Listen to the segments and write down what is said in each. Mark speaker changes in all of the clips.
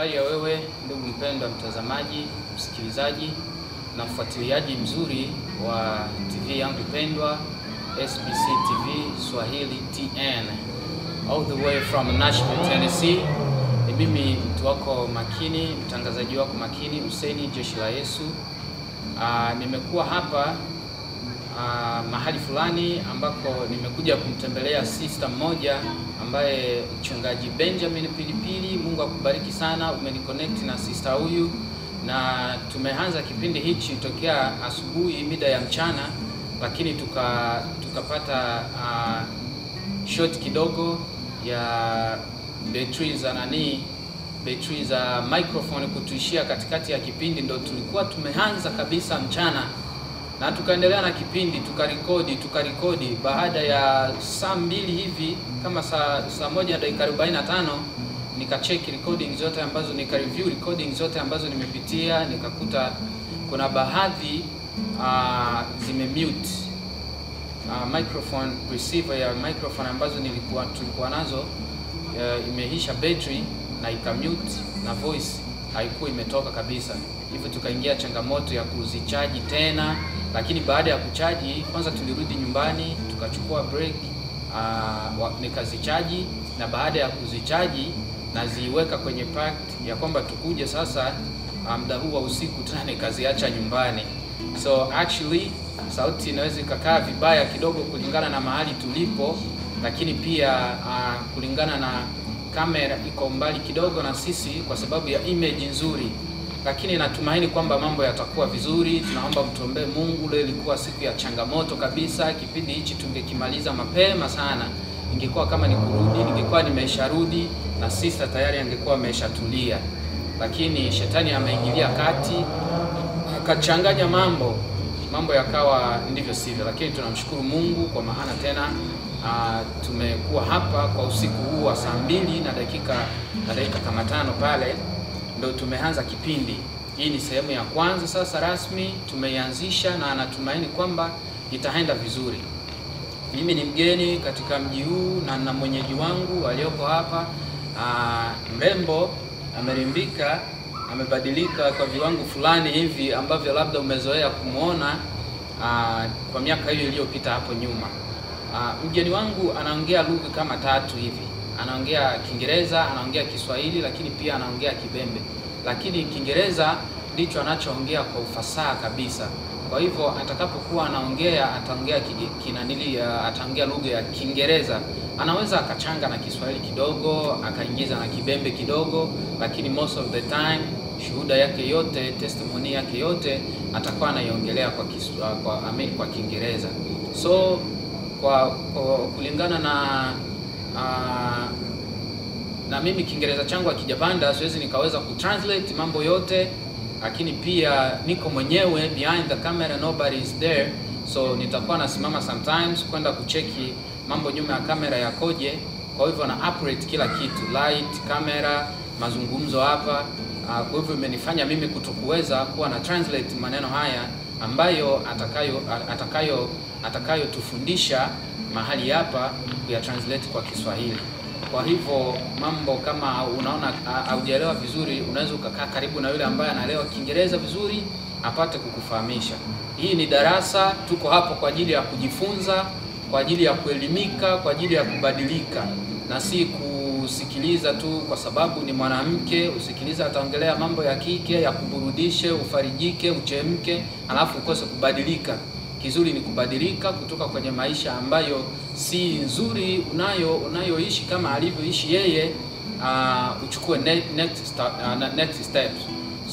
Speaker 1: Habari ya wewe ndugu mpendwa mtazamaji, msikilizaji na mfuatiliaji mzuri wa TV yangu pendwa SBC TV Swahili TN, all the way from Nashville, Tennessee. Ni mimi mtu wako makini, mtangazaji wako makini, Hussein Jeshi la Yesu. Nimekuwa hapa mahali fulani ambako nimekuja kumtembelea sister mmoja ambaye mchungaji Benjamin Pilipili. Mungu akubariki sana, umeniconnect na sister huyu, na tumeanza kipindi hichi tokea asubuhi mida ya mchana, lakini tukapata short kidogo ya battery za microphone kutuishia katikati ya kipindi, ndo tulikuwa tumeanza kabisa mchana, na tukaendelea na kipindi, tukarekodi. Baada ya saa 2 hivi, kama saa 1 dakika 45, nikacheck recording zote ambazo review recording zote ambazo nimepitia, nikakuta kuna baadhi zimemute microphone receiver ya microphone ambazo tulikuwa nazo, imeisha battery na ikamute na voice haikuwa imetoka kabisa. Hivyo tukaingia changamoto ya kuzichaji tena, lakini baada ya kuchaji kwanza tulirudi nyumbani tukachukua break, nikazichaji, na baada ya kuzichaji naziweka kwenye pack ya kwamba tukuje sasa muda huu wa usiku tena nikaziacha nyumbani. So actually sauti inaweza ikakaa vibaya kidogo kulingana na mahali tulipo, lakini pia kulingana na kamera iko mbali kidogo na sisi kwa sababu ya image nzuri, lakini natumaini kwamba mambo yatakuwa vizuri. Tunaomba mtuombee Mungu. Leo ilikuwa siku ya changamoto kabisa. Kipindi hichi tungekimaliza mapema sana, ingekuwa kama ni kurudi, ningekuwa nimesharudi na sister tayari angekuwa ameshatulia, lakini shetani ameingilia kati akachanganya mambo yakawa ndivyo sivyo. Lakini tunamshukuru Mungu kwa maana tena tumekuwa hapa kwa usiku huu wa saa 2 na dakika kama 5 pale ndio tumeanza kipindi. Hii ni sehemu ya kwanza sasa rasmi tumeianzisha, na natumaini kwamba itaenda vizuri. Mimi ni mgeni katika mji huu na mwenyeji wangu aliyoko hapa mrembo, amerimbika, amebadilika kwa viwango fulani hivi ambavyo labda umezoea kumuona kwa miaka hiyo iliyopita hapo nyuma. Mgeni wangu anaongea lugha kama 3 hivi. Anaongea Kiingereza, anaongea Kiswahili, lakini pia anaongea Kibembe. Lakini Kiingereza ndicho anachoongea kwa ufasaha kabisa. Kwa hivyo atakapokuwa anaongea ataongea lugha ya Kiingereza. Anaweza akachanga na Kiswahili kidogo, akaingiza na Kibembe kidogo, lakini most of the time shuhuda yake yote, testimony yake yote atakuwa anaiongelea kwa Kiingereza. So kwa kulingana na mimi Kiingereza changu akijapanda, siwezi nikaweza kutranslate mambo yote, lakini pia niko mwenyewe behind the camera, nobody is there, so nitakuwa nasimama sometimes kwenda kucheki mambo nyuma ya kamera yakoje. Kwa hivyo na operate kila kitu, light, camera, mazungumzo hapa. Kwa hivyo imenifanya mimi kutokuweza kuwa na translate maneno haya ambayo atakayo tufundisha mahali hapa ya translate kwa Kiswahili. Kwa hivyo mambo kama unaona haujaelewa vizuri, unaweza ukakaa karibu na yule ambaye anaelewa Kiingereza vizuri apate kukufahamisha. Hii ni darasa, tuko hapo kwa ajili ya kujifunza, kwa ajili ya kuelimika, kwa ajili ya kubadilika, na si kusikiliza tu kwa sababu ni mwanamke. Usikiliza ataongelea mambo ya kike ya kuburudishe, ufarijike, uchemke, alafu ukose kubadilika. Kizuri ni kubadilika kutoka kwenye maisha ambayo si nzuri unayoishi kama alivyoishi yeye, uchukue next steps.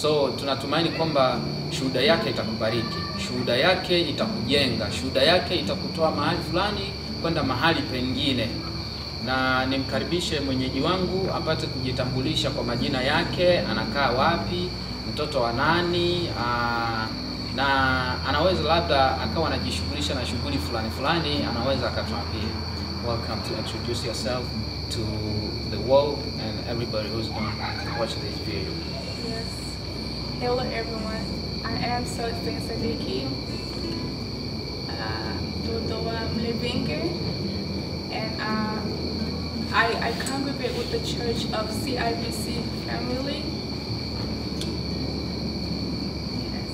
Speaker 1: So tunatumaini kwamba shuhuda yake itakubariki, shuhuda yake itakujenga, shuhuda yake itakutoa mahali fulani kwenda mahali pengine. Na nimkaribishe mwenyeji wangu apate kujitambulisha kwa majina yake, anakaa wapi, mtoto wa nani, na anaweza labda akawa anajishughulisha na shughuli fulani, anaweza akatuambia. Welcome to introduce yourself to the world and everybody who's going to watch this video.
Speaker 2: Yes. Hello everyone. I am Selestinne, mtoto wa Mlevinge, and I congregate with the church of CIBC family. Yes.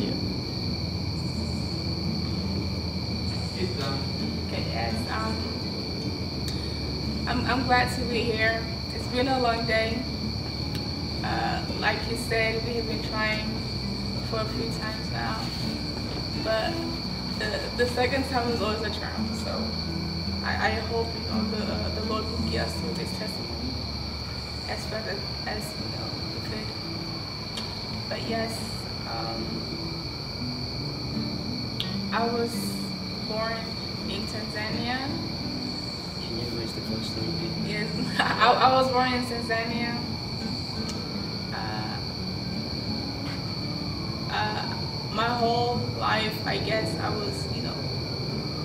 Speaker 1: Yeah.
Speaker 2: Okay, yes. I'm glad to be here. It's been a long day. Like you said, we have been trying for a few times now, but the second time is always a charm. So I hope the Lord will get us through this testimony as fast as we could. But yes, I was born in Tanzania.
Speaker 1: Can you raise the voice a little bit?
Speaker 2: Yes, I was born in Tanzania. My whole life, I guess, I was,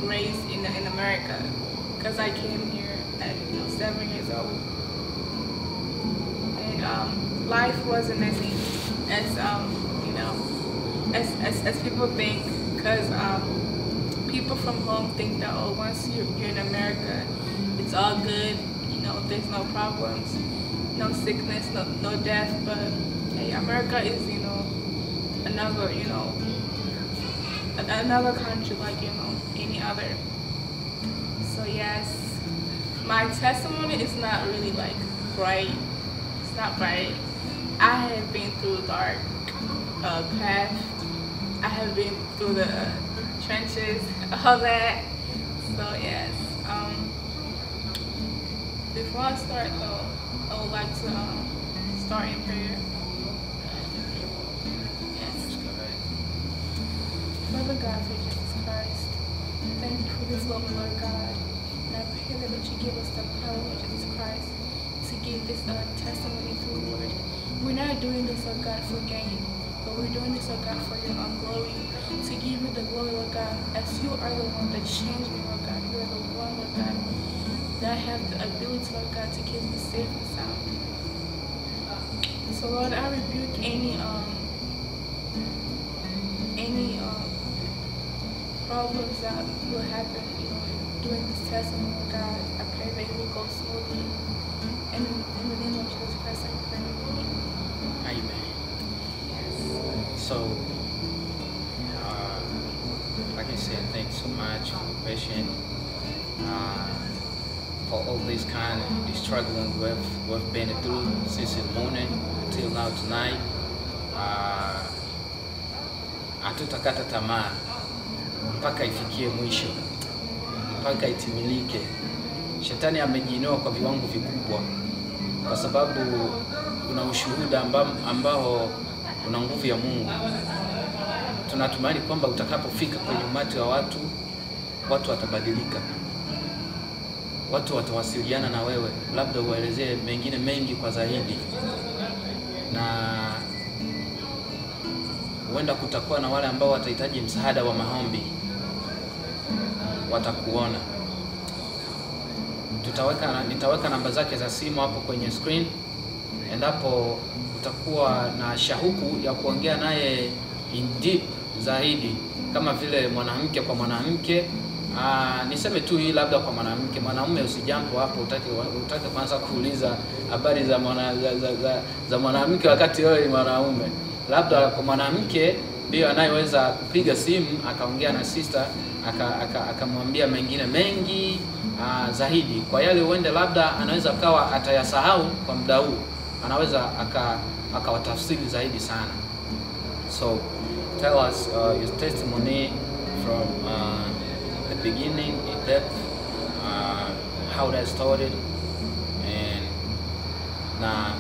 Speaker 2: raised in America, because I came here at 7 years old, and life wasn't as easy as people think, because people from home think that once you're in America, it's all good, there's no problems, no sickness, no death. But hey, America is another country like any other. So yes, my testimony is not really like bright. It's not bright. I have been through dark path. I have been through the trenches, all that. So yes. Before I start though, I would like to start in prayer. Father God, for Jesus Christ, thank you for this moment, Lord God. And I pray that you give us the power, Lord Jesus Christ, to give this testimony through, Lord. We're not doing this, Lord God, for gain, but we're doing this, Lord God, for your glory, to give you the glory, Lord God, as you are the one that changed me, Lord God. You are the one, Lord God, that have the ability, Lord God, to keep me safe and sound. So, Lord, I rebuke any problems that will happen, during this testimony, Lord God. I pray that it will go smoothly. And in the name of Jesus Christ, I pray.
Speaker 1: Amen.
Speaker 2: Yes.
Speaker 1: So, like I said, thanks so much for your patience, for all this kind of struggling we've been through since the morning until now tonight. Hatutakata tamaa mpaka ifikie mwisho, mpaka itimilike. Shetani amejiinua kwa viwango vikubwa, kwa sababu kuna ushuhuda ambao una nguvu ya Mungu. Tunatumaini kwamba utakapofika kwenye umati wa watu watabadilika, watu watawasiliana na wewe, labda uwaelezee mengine mengi kwa zaidi, na huenda kutakuwa na wale ambao watahitaji msaada wa maombi, watakuona. Nitaweka namba zake za simu hapo kwenye screen. Endapo utakuwa na shauku ya kuongea naye in deep zaidi, kama vile mwanamke kwa mwanamke, niseme tu hii, labda kwa mwanamume usijambo hapo utake kwanza kuuliza habari za mwanamke wakati wewe ni mwanaume. Labda kwa mwanamke ndio anayeweza kupiga simu akaongea na sister akamwambia mengine mengi zaidi. Kwa yale uende labda anaweza kawa atayasahau kwa muda huu, anaweza akawatafsiri zaidi sana. So tell us your testimony from the beginning in depth, how that started, and na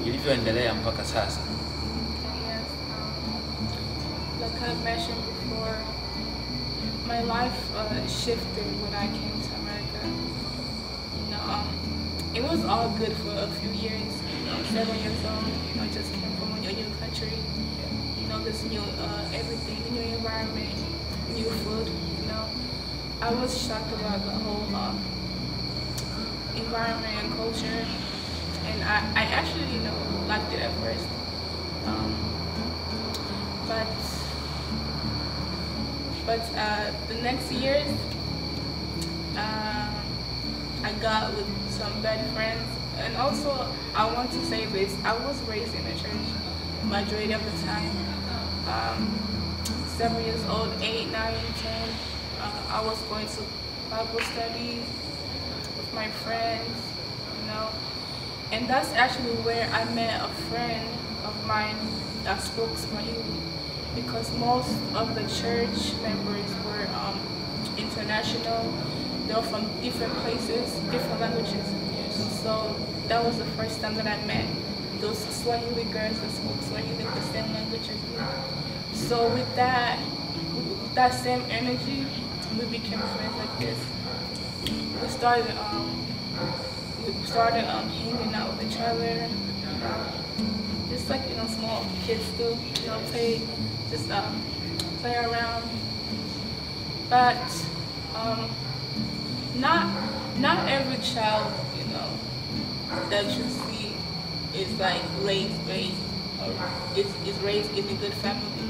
Speaker 1: ilivyoendelea mpaka sasa.
Speaker 2: Yes, like I mentioned before, my life shifted when I came to America. It was all good for a few years. 7 years old, just came from a new country. This new everything, new environment, new food. I was shocked about the whole environment and culture, and I actually liked it at first. But the next years, I got with some bad friends. And also, I want to say this, I was raised in a church majority of the time. 7 years old, 8, 9, 10, I was going to Bible study with my friends, you know. And that's actually where I met a friend of mine that spoke Swahili, because most of the church members were international. They were from different places, different languages. So that was the first time that I met those Swahili girls that spoke Swahili, the same language as me. So with that same energy, we became friends like this. We started hanging out with each other, just like, you know, small kids do, you know, play around. But not every child, you know, that you see is like raised or is raised in a good family.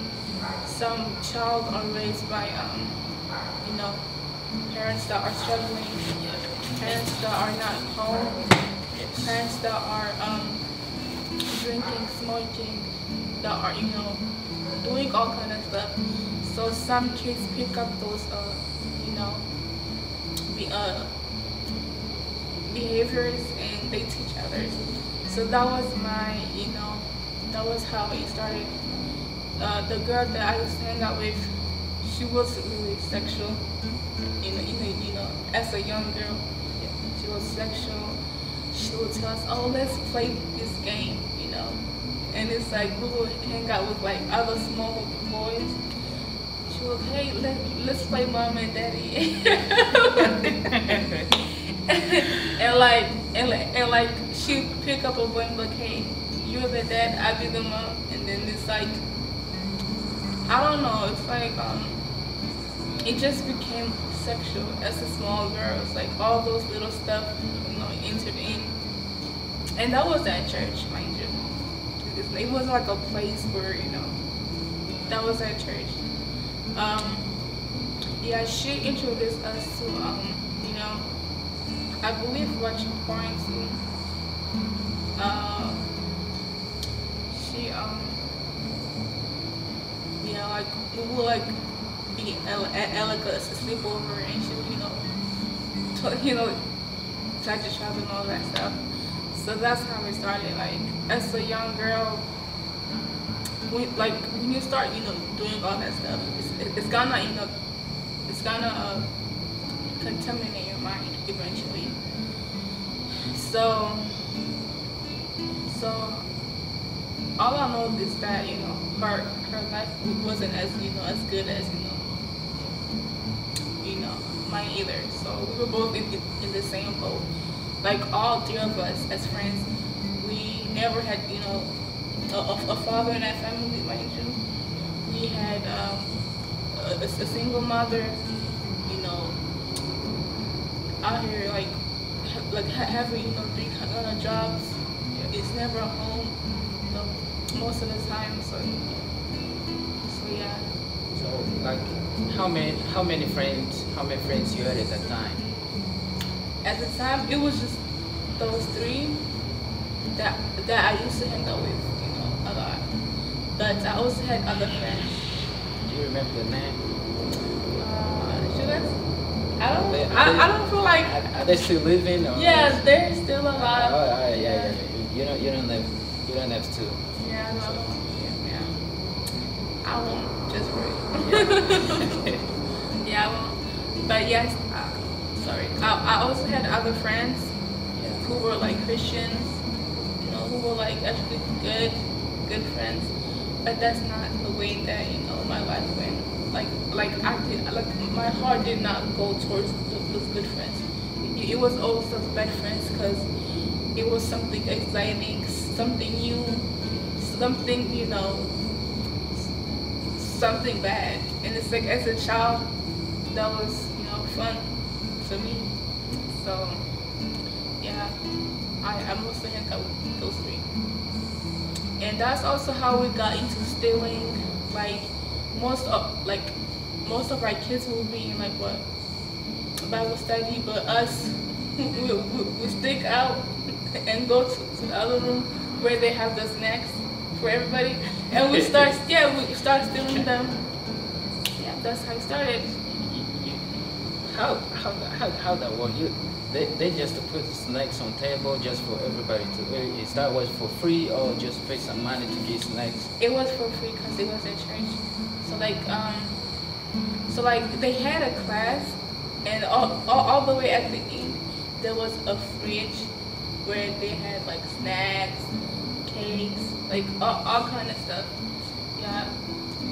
Speaker 2: Some child are raised by you know, parents that are struggling, parents that are not home, parents that are drinking, smoking, that are, you know, doing all kind of stuff. So some kids pick up those you know, behaviors, and they teach others. So that was my, you know, that was how it started. The girl that I used to hang out with, she was really sexual. You know, as a young girl, she was sexual. She would tell us, "Oh, let's play this game," you know. And it's like we would hang out with like other small boys. She would, "Hey, let's play mom and daddy." and like she pick up a boy and be like, "Hey, you're the dad, I be the mom," and then it's like, I don't know, it's like it just became sexual as a small girl. It's like all those little stuff, you know, entered in. And that was at church, mind you. It wasn't like a place where, you know, that was at church. Yeah, she introduced us to, you know, I believe watching quarantine. She, yeah, like, we would, like, be at Elika's sleepover, and she would, you know, touch each other and all that stuff. So that's how we started. Like, as a young girl, when you start, you know, doing all that stuff, it's gonna, you know, it's gonna contaminate your mind eventually. So all I know is that, you know, her life wasn't as, you know, as good as, you know, mine either. So we were both in the same boat. Like, all three of us as friends, we never had, you know, a father in our family, mind you. We had a single mother, you know, out here like having, you know, 3 jobs. It's never a home, you know, most of the time. So yeah.
Speaker 1: So, like, how many friends you had at that time?
Speaker 2: At the time, it was just those 3 that I used to hang out with, you know, a lot. But I also had other friends.
Speaker 1: Do you remember the name?
Speaker 2: Should I? I don't feel like.
Speaker 1: Are they still living? Or
Speaker 2: Yeah, they're still alive.
Speaker 1: Oh, yeah. You don't have to.
Speaker 2: Yeah, no.
Speaker 1: So,
Speaker 2: Yeah. I won't, just for it. Yeah, I won't. But yes, sorry. I also had other friends who were like Christians, you know, who were like actually good friends. But that's not the way that, you know, my life went. My heart did not go towards those good friends. It was also bad friends, because it was something exciting, something new, something, you know, something bad. And it's like, as a child, that was, you know, fun for me. So yeah, I mostly hang out with those 3. And that's also how we got into stealing. Like, most of our kids will be in like what Bible study, but us we stick out and go to the other room where they have the snacks for everybody, and we start stealing them. Yeah, that's how it started.
Speaker 1: How that work? They just put snacks on table just for everybody to eat. Is that was for free or just pay some money to get snacks?
Speaker 2: It was for free because it was at church. So like they had a class, and all the way at the end there was a fridge where they had like snacks, cakes, like all kind of stuff. Yeah,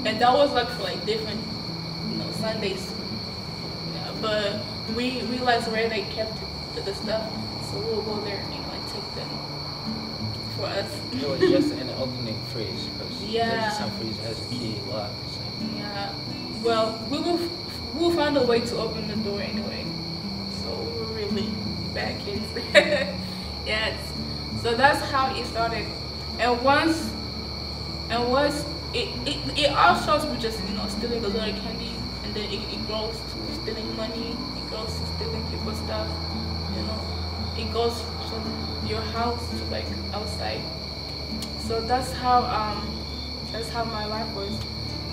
Speaker 2: and that was like for like different, Sundays. Yeah, but we realized where they kept the stuff, so we'll go there and take them for us.
Speaker 1: It was just an opening fridge because
Speaker 2: yeah,
Speaker 1: some fridge has a key lock. So.
Speaker 2: Yeah, well, we'll find a way to open the door anyway. So we were really bad kids. Yes. So that's how it started. And once it all starts with just stealing a little candy, and then it grows to stealing money. It goes to stealing people's stuff. It goes from your house to like outside. So that's how my life was.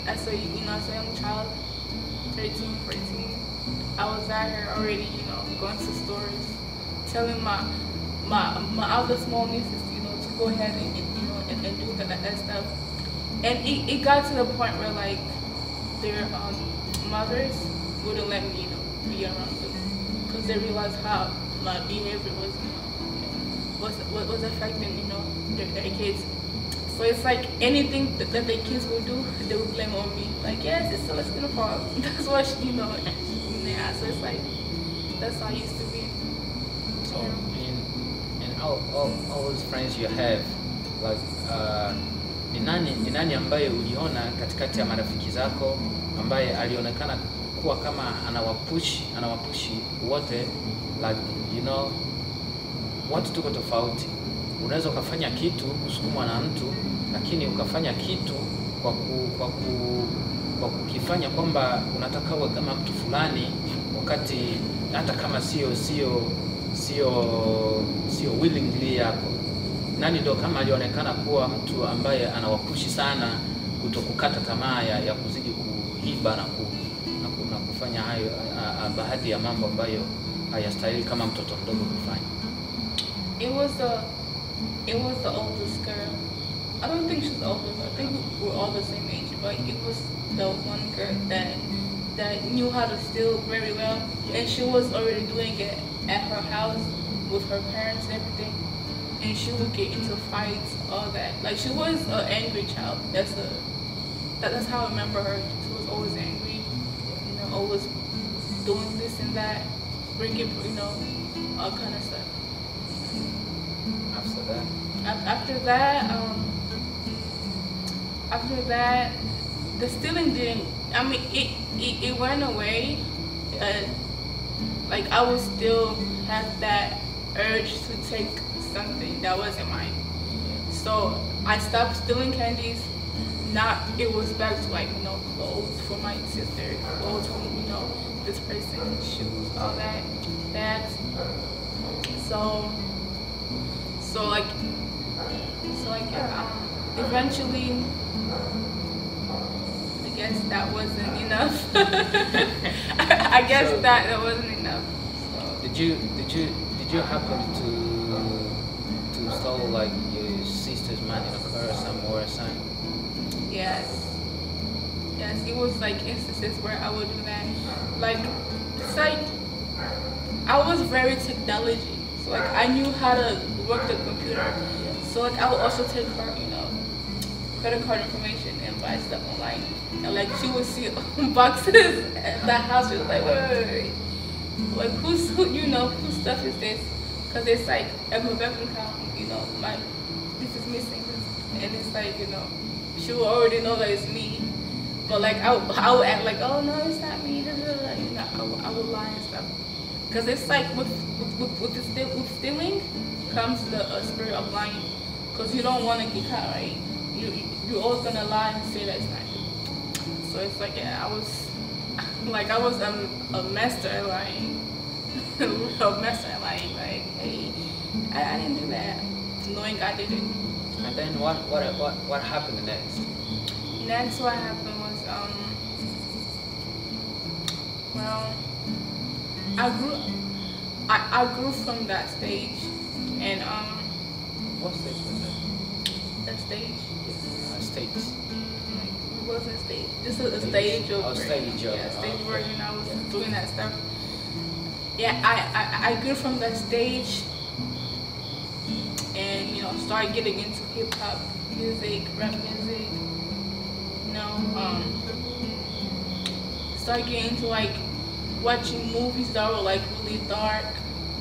Speaker 2: As a young child, 13, 14, I was out here already, going to stores, telling my other small nieces, to go ahead and do that stuff. And it got to the point where like their mothers wouldn't let me, be around them because they realized how my behavior was affecting, their kids. So it's like anything that the kids will do, they will blame on me. Like, yes, it's Selestinne's fault. That's what yeah. So it's like that's how I used to be.
Speaker 1: So and all those friends you have, like ni nani ambaye uliona katikati ya marafiki zako ambaye alionekana kuwa kama anawapushi wote, like watu tuko tofauti. Unaweza ukafanya kitu kusukumwa na mtu, lakini ukafanya kitu kwa kukifanya kwamba unataka uwe kama mtu fulani, wakati hata kama sio willingly yako. Nani ndo kama alionekana kuwa mtu ambaye anawapushi sana kutokukata tamaa ya kuzidi kuiba na kufanya hayo baadhi ya mambo ambayo hayastahili kama mtoto mdogo kufanya?
Speaker 2: It was the oldest girl. I don't think she's the oldest. I think we're all the same age. But it was the one girl that knew how to steal very well, and she was already doing it at her house with her parents and everything. And she would get into fights, all that. Like she was an angry child. That's how I remember her. She was always angry, always doing this and that, bringing all kind of stuff. After that, the stealing didn't. I mean, it went away. Like I would still have that urge to take something that wasn't mine. So I stopped stealing candies. It was back to like clothes for my sister, clothes for this person, shoes, all that, bags. Eventually, I guess that wasn't enough. I guess that wasn't enough. So.
Speaker 1: Did you happen to steal like your sister's money in a car somewhere or something?
Speaker 2: Yes, it was like instances where I would do that. Like, it's like I was very technology, so like I knew how to work the computer. So like I would also take her, credit card information and buy stuff online. And like she would see boxes at the house. She was like, wait. Like whose stuff is this? Because it's like at my bank account, this is missing. And it's like, she will already know that it's me. But like I would act like, oh no, it's not me. I would lie and stuff. Because it's like with stealing comes the spirit of lying. Because you don't want to get caught, right? You're always gonna lie and say that it's not you. So it's like, yeah, Like I was a master at lying. A master at lying. Like, hey, I didn't do that, knowing I did it.
Speaker 1: And then what happened next?
Speaker 2: Next, what happened was well, I grew from that stage, and
Speaker 1: What stage was that?
Speaker 2: that stage.
Speaker 1: States.
Speaker 2: Like, it wasn't stage. Just a stage of stage where I was doing that stuff. Yeah, I grew from that stage, and started getting into hip hop music, rap music. Started getting into like watching movies that were like really dark,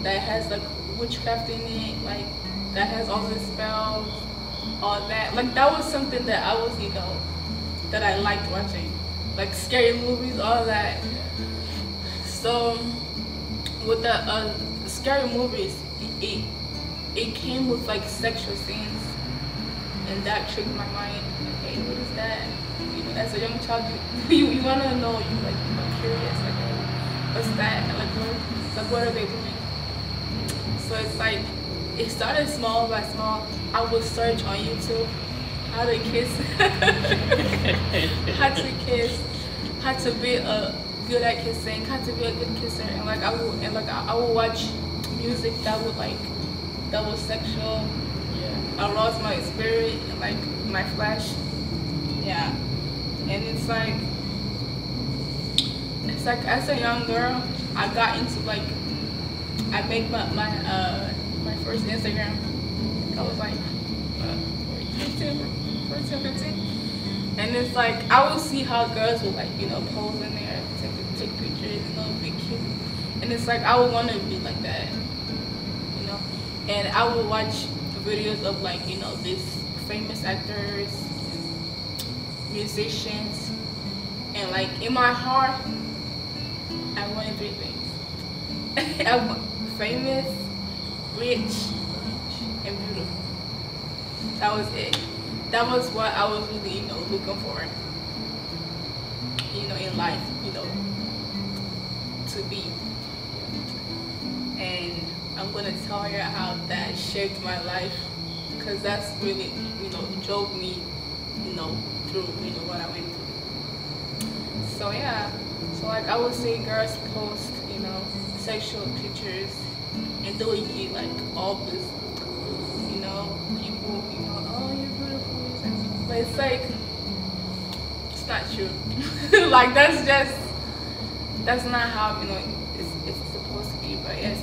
Speaker 2: that has like witchcraft in it, like that has all the spells, all that. Like that was something that I was, that I liked watching, like scary movies, all that. So with the scary movies, it came with like sexual scenes, and that triggered my mind. Okay, what is that? As a young child, you wanna know, you're curious, like, what's that? Like what are they doing? So it's like, it started small by small. I would search on YouTube how to kiss, how to be good at kissing, how to be a good kisser, and I would watch music that was sexual, arouse my spirit, and like my flesh, yeah. And it's like as a young girl, I got into I made my first Instagram. I was like 14, and it's like I would see how girls would pose in there, take pictures, be cute, and it's like I would want to be like that, and I would watch videos of these famous actors, musicians, and in my heart I wanted 3 things. I want famous, rich, and beautiful. That was it. That was what I was really looking for in life, to be. And I'm gonna tell you how that shaped my life, because that's really drove me through what I went through. So yeah, so I would see girls post sexual pictures, and they would get all this people oh, you're beautiful, but it's not true. That's not how it's supposed to be. But yes,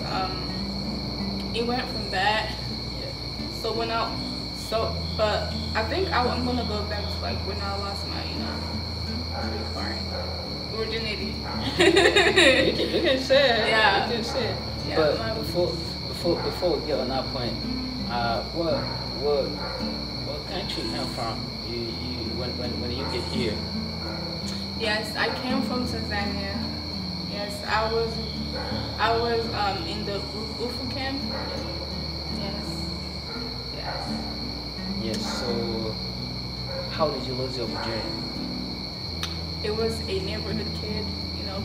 Speaker 2: it went from that. So but I think I'm gonna go back to when I lost my virginity.
Speaker 1: you can say it.
Speaker 2: Yeah.
Speaker 1: You can say it.
Speaker 2: Yeah,
Speaker 1: but before we get on that point, what country you come from? When you get here?
Speaker 2: Yes, I came from Tanzania. Yes, I was in the Ufu camp.
Speaker 1: Yes. So how did you lose your virginity?
Speaker 2: It was a neighborhood kid,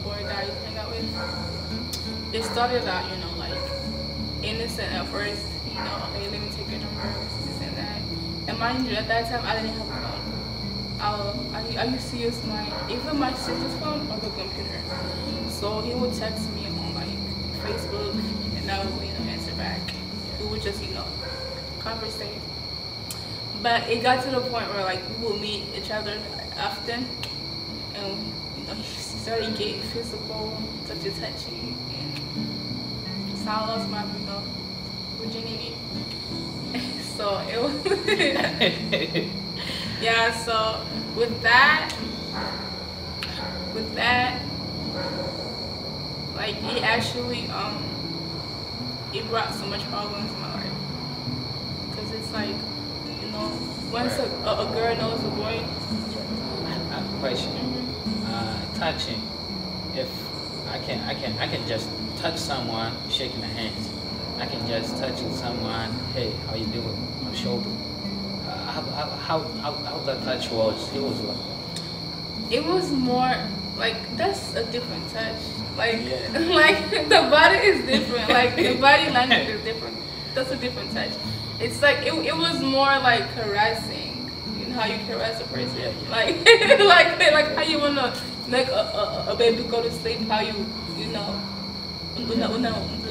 Speaker 2: boy that I used to hang out with. It started out, innocent at first, hey, let me take your number, this and that. And mind you, at that time, I didn't have a phone. I used to use even my sister's phone or the computer. So he would text me on Facebook, and I would, answer back. We would just, conversate. But it got to the point where we would meet each other often, and he started getting physical, touchy, and so I lost my virginity. So it was yeah. So with that, it actually it brought so much problems in my life, because it's once a girl knows a boy.
Speaker 1: I have a question. Touching. If I can just touch someone, shaking the hands. I can just touch someone. Hey, how you doing? On the shoulder. How that touch was? It was
Speaker 2: It was more like that's a different touch. Like
Speaker 1: Yeah.
Speaker 2: like the body is different. Like the body language is different. That's a different touch. It's like it was more like caressing. You know how you caress a person.
Speaker 1: Yeah, yeah.
Speaker 2: Like how you wanna make a baby go to sleep. How you know.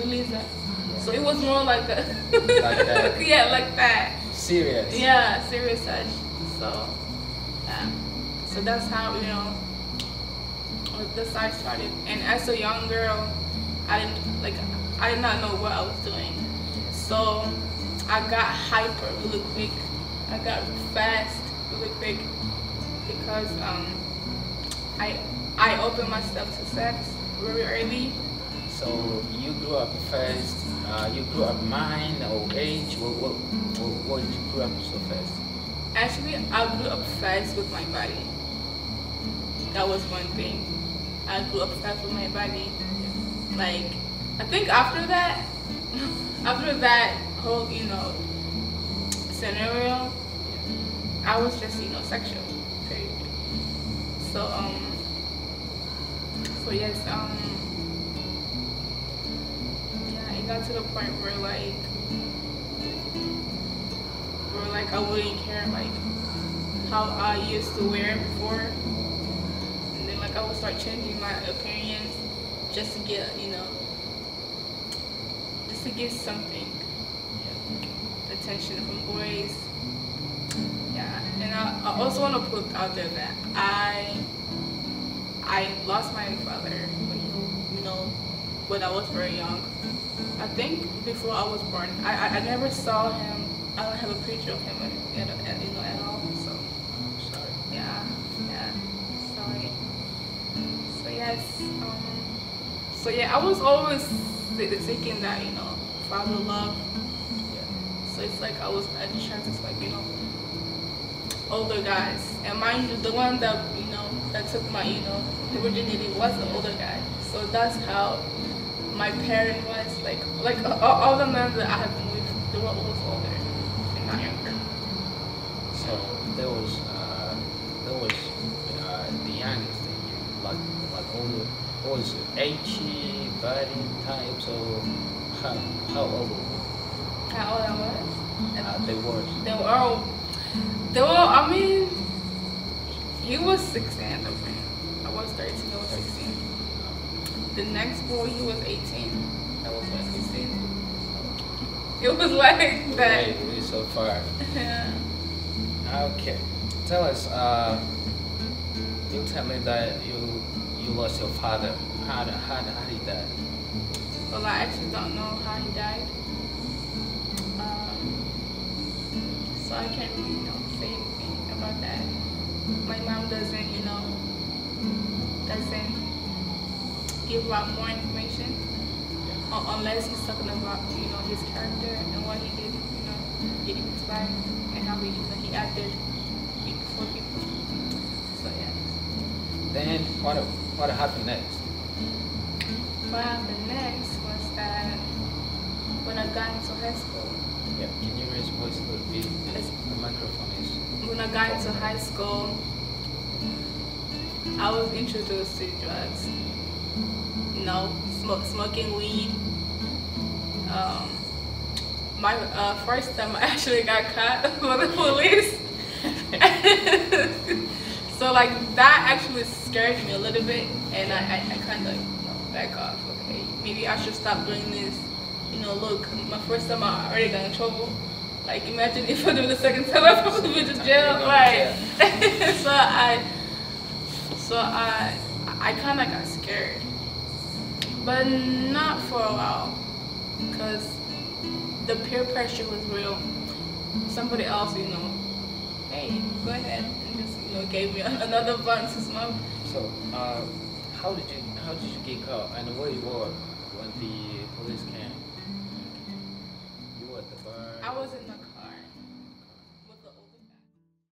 Speaker 2: Lisa. So it was more like a
Speaker 1: Like that.
Speaker 2: yeah, like that.
Speaker 1: Serious.
Speaker 2: Yeah, serious touch. So yeah. So that's how the side started. And as a young girl, I did not know what I was doing. So I got hyper really quick. I got fast really quick because I opened myself to sex very early.
Speaker 1: So you grew up first. You grew up mind or age. What did you grow up so fast?
Speaker 2: Actually, I grew up fast with my body. That was one thing. I grew up fast with my body. Like, I think after that whole, scenario, I was just, sexual. Period. So yes, yeah, it got to the point where I wouldn't care like how I used to wear before, and then I would start changing my appearance just to get just to get something attention from boys. Yeah, and I also want to put out there that I lost my father when I was very young. I think before I was born, I never saw him. I don't have a picture of him at all. So
Speaker 1: Sorry.
Speaker 2: yeah, sorry. So yes, so yeah, I was always seeking that father love. So it's like I was attracted to older guys, and mind you, the one that that took my virginity was the older guy. So that's how my parent was like all the men that I have been with, they were always older and not younger.
Speaker 1: So there was the youngest that you like older. What was it? H.E. body type. So how old were you?
Speaker 2: How old I was?
Speaker 1: They were.
Speaker 2: They were. I mean, he was 16 at the time. I was 13. I was 16. The next boy, he was 18. I was 16. It was like that.
Speaker 1: Hey, so far.
Speaker 2: Yeah.
Speaker 1: Okay. Tell us. You tell me that you lost your father. How did he die?
Speaker 2: Well, I actually don't know how he died. So I can't really say anything about that. My mom doesn't give out more information unless he's talking about his character and what he did in his life and how he acted before people. So yeah.
Speaker 1: Then what happened next?
Speaker 2: What happened next was that when I got into high school.
Speaker 1: Yeah. Can you raise your voice a little bit? The microphone is.
Speaker 2: When I got into high school, I was introduced to drugs. Smoking weed. My first time I actually got caught by the police. So that actually scared me a little bit, and I kind of back off. Okay, maybe I should stop doing this. Look, my first time I already got in trouble. Imagine if I do the second time, I probably be to jail. Right. So I kind of got scared, but not for a while, because the peer pressure was real. Somebody else, hey, go ahead, and just gave me another blunt to smoke.
Speaker 1: So, how did you get caught, and where you were when the police came? You were at the bar.
Speaker 2: I was in the car.